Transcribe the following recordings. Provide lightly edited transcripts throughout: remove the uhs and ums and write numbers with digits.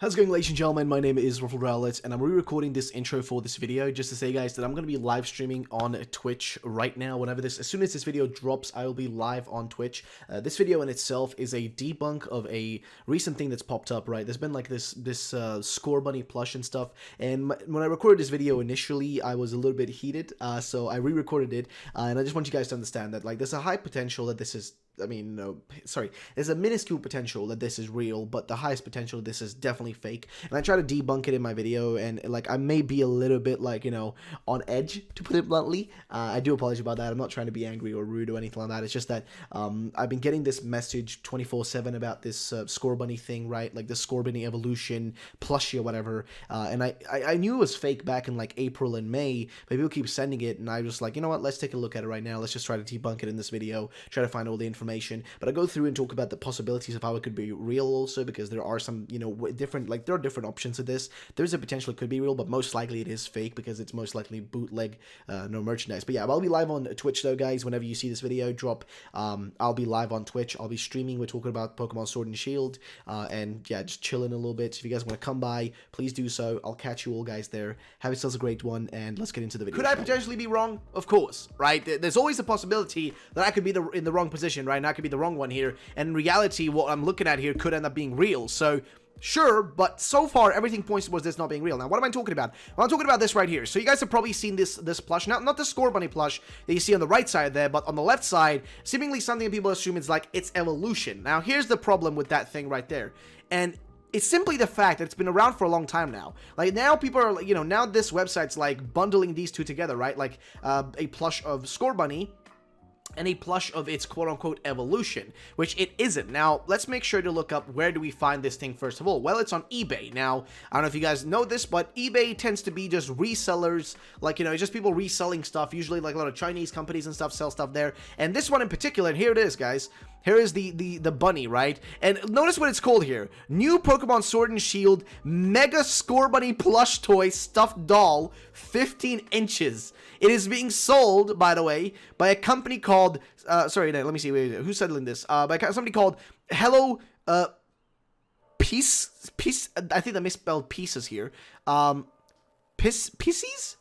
How's it going, ladies and gentlemen? My name is Ruffled Rowlett, and I'm re-recording this intro for this video just to say, guys, that I'm going to be live streaming on Twitch right now. As soon as this video drops, I will be live on Twitch. This video in itself is a debunk of a recent thing that's popped up, right? There's been like this SCORBUNNY plush and stuff, and when I recorded this video initially, I was a little bit heated, so I re-recorded it, and I just want you guys to understand that, like, there's a high potential that this is there's a minuscule potential that this is real, but the highest potential this is definitely fake. And I try to debunk it in my video, and like I may be a little bit like, you know, on edge, to put it bluntly. I do apologize about that. I'm not trying to be angry or rude or anything like that. It's just that I've been getting this message 24/7 about this SCORBUNNY thing, right? Like the SCORBUNNY evolution plushie or whatever. And I knew it was fake back in like April and May, but people keep sending it, and I was like, you know what? Let's take a look at it right now. Let's just try to debunk it in this video. Try to find all the information. But I go through and talk about the possibilities of how it could be real also, because there are some, you know, there are different options to this. There's a potential it could be real, but most likely it is fake because it's most likely bootleg, no merchandise. But yeah, I'll be live on Twitch though, guys. Whenever you see this video drop, I'll be live on Twitch. I'll be streaming. We're talking about Pokemon Sword and Shield, and yeah, just chilling a little bit. So if you guys want to come by, please do so. I'll catch you all guys there. Have yourselves a great one, and let's get into the video. Could I potentially be wrong? Of course, right? There's always a possibility that I could be in the wrong position, right? And I could be the wrong one here, and in reality, what I'm looking at here could end up being real. So sure, but so far everything points towards this not being real. Now, what am I talking about? Well, I'm talking about this right here. So you guys have probably seen this plush, not the SCORBUNNY plush that you see on the right side there, but on the left side, seemingly something that people assume is like its evolution. Now, here's the problem with that thing right there, and it's simply the fact that it's been around for a long time now. Like, now people are, you know, now this website's like bundling these two together, right? Like a plush of SCORBUNNY and a plush of its quote-unquote evolution, which it isn't. Now, let's make sure to look up where do we find this thing first of all. Well, it's on eBay. Now, I don't know if you guys know this, but eBay tends to be just resellers, like, you know, it's just people reselling stuff. Usually, like, a lot of Chinese companies and stuff sell stuff there. And this one in particular, and here it is, guys. Here is the bunny, right? And notice what it's called here. New Pokemon Sword and Shield Mega SCORBUNNY plush toy stuffed doll, 15 inches. It is being sold, by the way, by a company called, sorry, let me see, wait, who's settling this? By somebody called Hello, Peace, I think I misspelled pieces here. Pisces?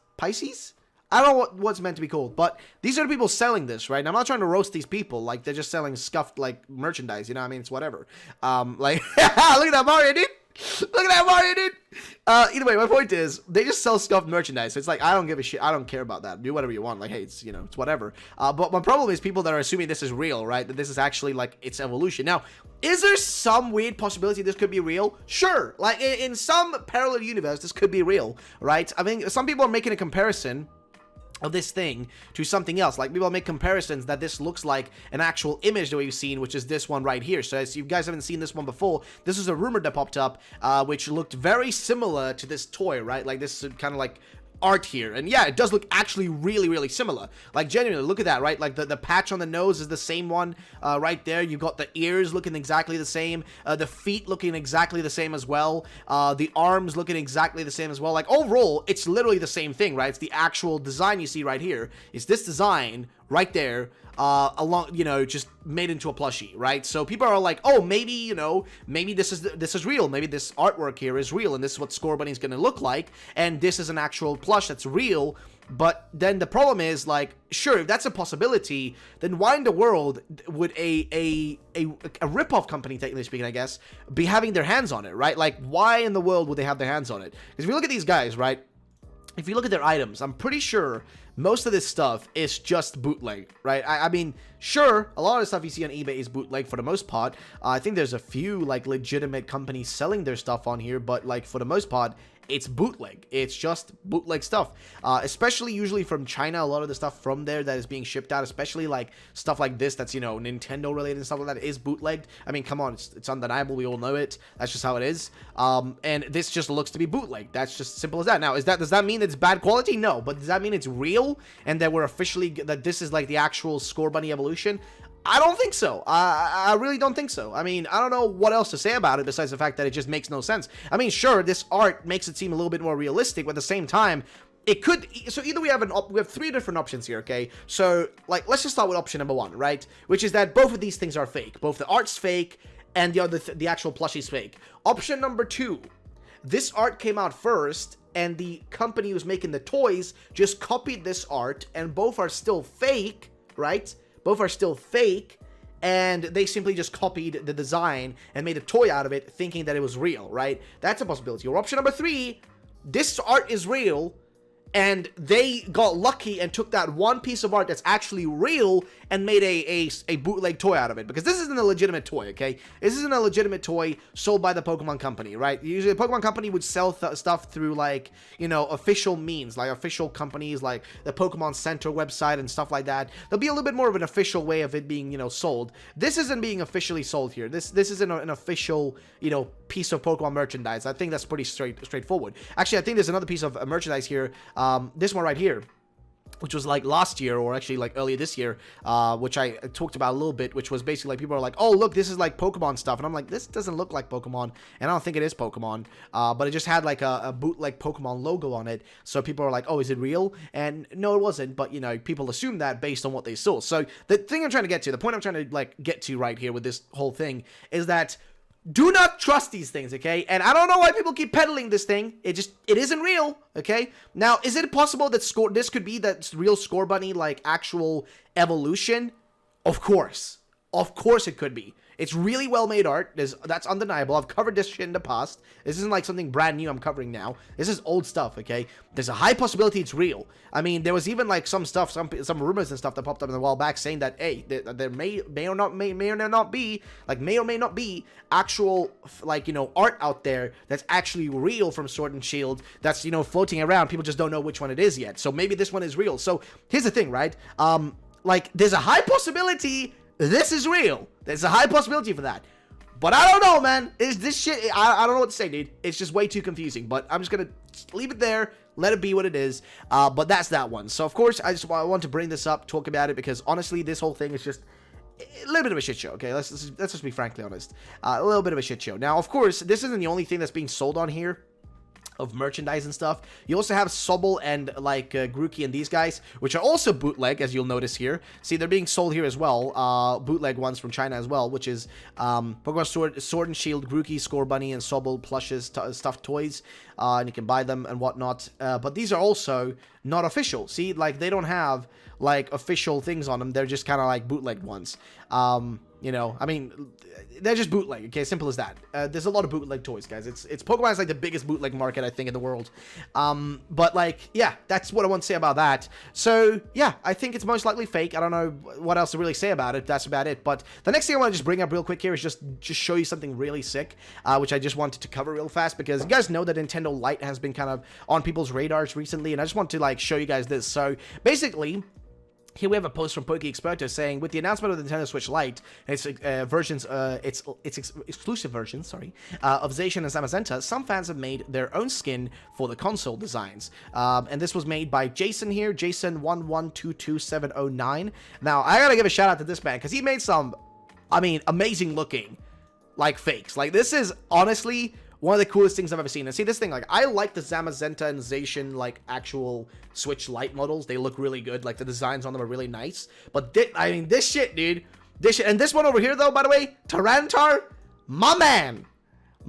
I don't know what's meant to be called, but these are the people selling this, right? And I'm not trying to roast these people, like, they're just selling scuffed, like, merchandise, you know what I mean? It's whatever. Like, look at that Mario, dude! Look at that Mario, dude! Either way, my point is, they just sell scuffed merchandise, so it's like, I don't give a shit, I don't care about that, do whatever you want, like, hey, it's, you know, it's whatever. But my problem is people that are assuming this is real, right? That this is actually, like, its evolution. Now, is there some weird possibility this could be real? Sure, like, in some parallel universe, this could be real, right? I mean, some people are making a comparison of this thing to something else. Like, people make comparisons that this looks like an actual image that we've seen, which is this one right here. So as you guys haven't seen this one before, this is a rumor that popped up, which looked very similar to this toy, right? Like, this is kind of like art here, and yeah, it does look actually really similar. Like, genuinely, look at that, right? Like, the patch on the nose is the same one right there. You've got the ears looking exactly the same, the feet looking exactly the same as well, the arms looking exactly the same as well. Like, overall, it's literally the same thing, right? It's the actual design you see right here. It's this design right there, along, you know, just made into a plushie, right? So people are like, oh, maybe, you know, maybe this is real. Maybe this artwork here is real, and this is what SCORBUNNY is going to look like, and this is an actual plush that's real. But then the problem is, like, sure, if that's a possibility, then why in the world would a rip-off company, technically speaking, I guess, be having their hands on it, right? Like, why in the world would they have their hands on it? Because if you look at these guys, right, if you look at their items, I'm pretty sure most of this stuff is just bootleg, right? I mean, sure, a lot of the stuff you see on eBay is bootleg for the most part. I think there's a few, like, legitimate companies selling their stuff on here, but, like, for the most part, it's bootleg. It's just bootleg stuff, especially usually from China. A lot of the stuff from there that is being shipped out, especially like stuff like this that's, you know, Nintendo related and stuff like that, is bootlegged. I mean, come on, it's undeniable. We all know it. That's just how it is. And this just looks to be bootleg. That's just simple as that. Now, does that mean it's bad quality? No. But does that mean it's real and that we're officially, that this is like the actual SCORBUNNY evolution? I don't think so. I really don't think so. I mean, I don't know what else to say about it besides the fact that it just makes no sense. I mean, sure, this art makes it seem a little bit more realistic, but at the same time, it could, so either we have three different options here, okay? So, like, let's just start with option number one, right? Which is that both of these things are fake. Both the art's fake and the actual plushie's fake. Option number two this art came out first, and the company who's making the toys just copied this art, and both are still fake, right? Both are still fake, and they simply just copied the design and made a toy out of it, thinking that it was real, right? That's a possibility. Or option number 3, this art is real, and they got lucky and took that one piece of art that's actually real and made a bootleg toy out of it. Because this isn't a legitimate toy, okay? This isn't a legitimate toy sold by the Pokemon Company, right? Usually the Pokemon Company would sell stuff through, like, you know, official means, like official companies, like the Pokemon Center website and stuff like that. There'll be a little bit more of an official way of it being, you know, sold. This isn't being officially sold here. This isn't an official, you know, piece of Pokemon merchandise. I think that's pretty straightforward. Actually, I think there's another piece of merchandise here. This one right here, which was like last year, or actually like earlier this year, which I talked about a little bit, which was basically like, people are like, oh look, this is like Pokemon stuff, and I'm like, this doesn't look like Pokemon, and I don't think it is Pokemon, but it just had like a bootleg Pokemon logo on it, so people are like, oh, is it real? And no, it wasn't, but you know, people assume that based on what they saw. So the thing I'm trying to get to, the point I'm trying to like get to right here with this whole thing, is that do not trust these things, okay? And I don't know why people keep peddling this thing. It isn't real, okay? Now, is it possible that this could be that real Scorbunny, like, actual evolution? Of course. Of course it could be. It's really well-made art. That's undeniable. I've covered this shit in the past. This isn't like something brand new I'm covering now. This is old stuff, okay? There's a high possibility it's real. I mean, there was even like some stuff, some rumors and stuff that popped up in a while back saying that, hey, there may or not be actual, like, you know, art out there that's actually real from Sword and Shield that's, you know, floating around. People just don't know which one it is yet. So maybe this one is real. So here's the thing, right? Like, there's a high possibility this is real. There's a high possibility for that. But I don't know, man. Is this shit... I don't know what to say, dude. It's just way too confusing. But I'm just gonna leave it there. Let it be what it is. But that's that one. So, of course, I want to bring this up, talk about it, because, honestly, this whole thing is just a little bit of a shit show, okay? Let's just be frankly honest. A little bit of a shit show. Now, of course, this isn't the only thing that's being sold on here of merchandise and stuff. You also have Sobble and like Grookey and these guys, which are also bootleg, as you'll notice here. See, they're being sold here as well, bootleg ones from China as well, which is Pokemon Sword and Shield, Grookey, Scorbunny, and Sobble plushes, stuffed toys, and you can buy them and whatnot. But these are also not official. See, like, they don't have like official things on them. They're just kind of like bootleg ones. You know, I mean, they're just bootleg, okay? Simple as that. There's a lot of bootleg toys, guys. It's Pokemon is like the biggest bootleg market, I think, in the world. But, like, yeah, that's what I want to say about that. So, yeah, I think it's most likely fake. I don't know what else to really say about it. That's about it. But the next thing I want to just bring up real quick here is just show you something really sick, which I just wanted to cover real fast, because you guys know that Nintendo Lite has been kind of on people's radars recently, and I just want to, like, show you guys this. So, basically, here we have a post from PokeExperto saying, with the announcement of the Nintendo Switch Lite and its exclusive versions, of Zacian and Zamazenta, some fans have made their own skin for the console designs. And this was made by Jason here, Jason1122709. Now, I gotta give a shout out to this man, because he made some, I mean, amazing looking, like, fakes. Like, this is honestly one of the coolest things I've ever seen. And see, this thing, like, I like the Zamazenta and Zacian, like, actual Switch Lite models. They look really good. Like, the designs on them are really nice. But, I mean, this shit, dude. This shit. And this one over here, though, by the way, Tyranitar, my man.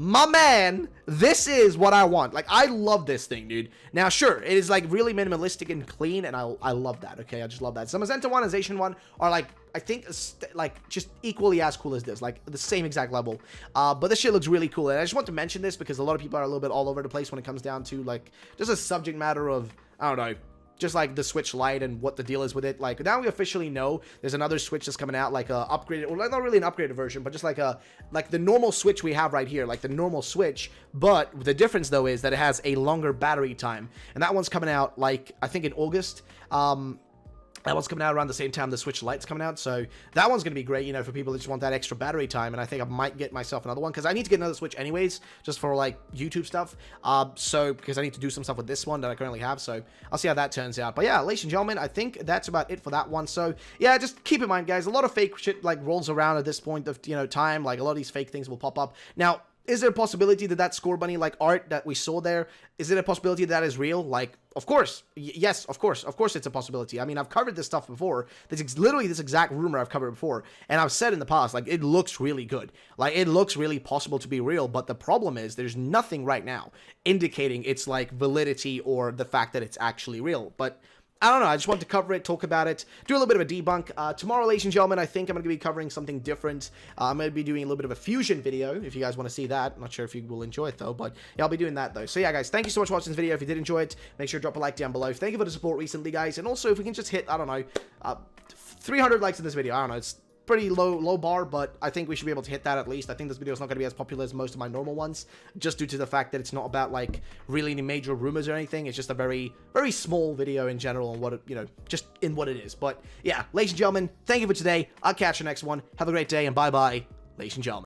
My man, this is what I want. Like, I love this thing, dude. Now, sure, it is, like, really minimalistic and clean, and I love that, okay? I just love that. Zamazenta 1 and Zacian 1 are, like, I think, like, just equally as cool as this. Like, the same exact level. But this shit looks really cool, and I just want to mention this because a lot of people are a little bit all over the place when it comes down to, like, just a subject matter of, I don't know, just like the Switch Lite and what the deal is with it. Like, now we officially know there's another Switch that's coming out, like a upgraded, well, not really an upgraded version, but just like the normal Switch we have right here, like the normal Switch. But the difference though is that it has a longer battery time, and that one's coming out, like, I think in August. That one's coming out around the same time the Switch Lite's coming out, so that one's going to be great, you know, for people that just want that extra battery time, and I think I might get myself another one, because I need to get another Switch anyways, just for, like, YouTube stuff, because I need to do some stuff with this one that I currently have, so I'll see how that turns out. But yeah, ladies and gentlemen, I think that's about it for that one. So yeah, just keep in mind, guys, a lot of fake shit, like, rolls around at this point of, you know, time. Like, a lot of these fake things will pop up. Now, is there a possibility that that Scorbunny like art that we saw there, is it a possibility that is real? Like, of course, yes, of course it's a possibility. I mean, I've covered this stuff before. Literally this exact rumor I've covered before, and I've said in the past, like, it looks really good. Like, it looks really possible to be real, but the problem is there's nothing right now indicating its like validity or the fact that it's actually real. But I don't know, I just wanted to cover it, talk about it, do a little bit of a debunk. Tomorrow, ladies and gentlemen, I think I'm going to be covering something different. I'm going to be doing a little bit of a fusion video, if you guys want to see that. I'm not sure if you will enjoy it, though, but yeah, I'll be doing that, though. So yeah, guys, thank you so much for watching this video. If you did enjoy it, make sure to drop a like down below. Thank you for the support recently, guys, and also, if we can just hit, I don't know, 300 likes in this video. I don't know, it's pretty low bar, but I think we should be able to hit that at least. I think this video is not going to be as popular as most of my normal ones, just due to the fact that it's not about like really any major rumors or anything. It's just a very small video in general and what it, you know, just in what it is. But yeah, ladies and gentlemen, thank you for today. I'll catch you next one. Have a great day, and bye bye, ladies and gentlemen.